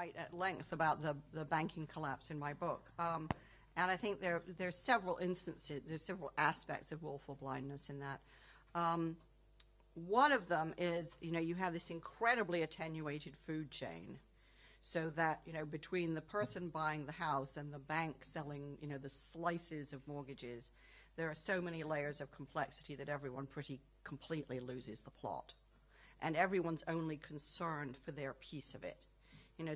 write at length about the banking collapse in my book. And I think there's several instances, there's several aspects of willful blindness in that. One of them is, you have this incredibly attenuated food chain, so that, between the person buying the house and the bank selling, the slices of mortgages, there are so many layers of complexity that everyone pretty completely loses the plot. And everyone's only concerned for their piece of it.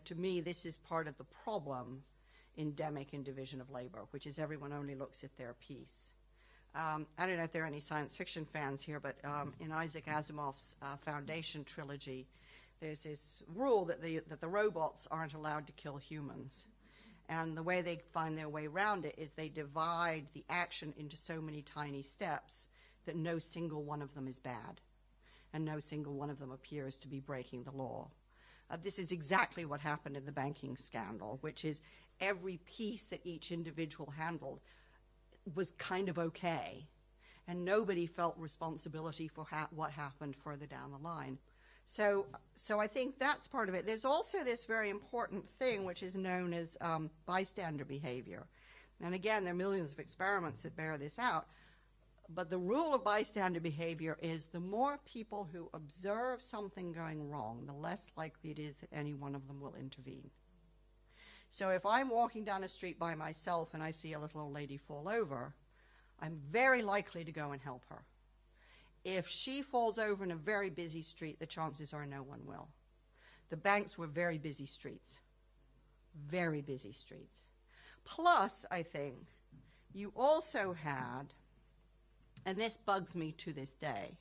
To me, this is part of the problem endemic in division of labor, which is everyone only looks at their piece. I don't know if there are any science fiction fans here, but in Isaac Asimov's Foundation trilogy, there's this rule that the robots aren't allowed to kill humans. And the way they find their way around it is they divide the action into so many tiny steps that no single one of them is bad, and no single one of them appears to be breaking the law. This is exactly what happened in the banking scandal, which is every piece that each individual handled was kind of okay, and nobody felt responsibility for what happened further down the line. So I think that's part of it. There's also this very important thing which is known as bystander behavior. And again, there are millions of experiments that bear this out. But the rule of bystander behavior is the more people who observe something going wrong, the less likely it is that any one of them will intervene. So if I'm walking down a street by myself and I see a little old lady fall over, I'm very likely to go and help her. If she falls over in a very busy street, the chances are no one will. The banks were very busy streets. Very busy streets. Plus, I think, you also had, and this bugs me to this day,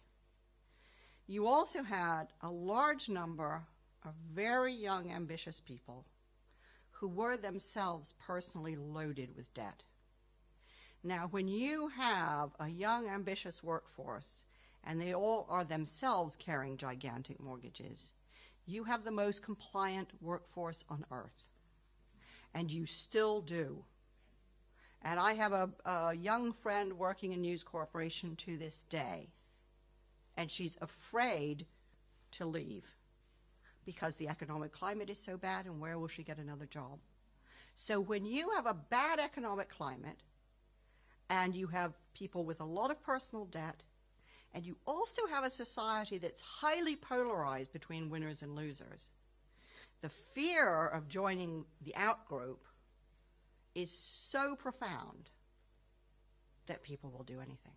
you also had a large number of very young, ambitious people who were themselves personally loaded with debt. Now, when you have a young, ambitious workforce, and they all are themselves carrying gigantic mortgages, you have the most compliant workforce on earth. And you still do. And I have a young friend working in News Corporation to this day, and she's afraid to leave because the economic climate is so bad, and where will she get another job? So when you have a bad economic climate, and you have people with a lot of personal debt, and you also have a society that's highly polarized between winners and losers, the fear of joining the out-group is so profound that people will do anything.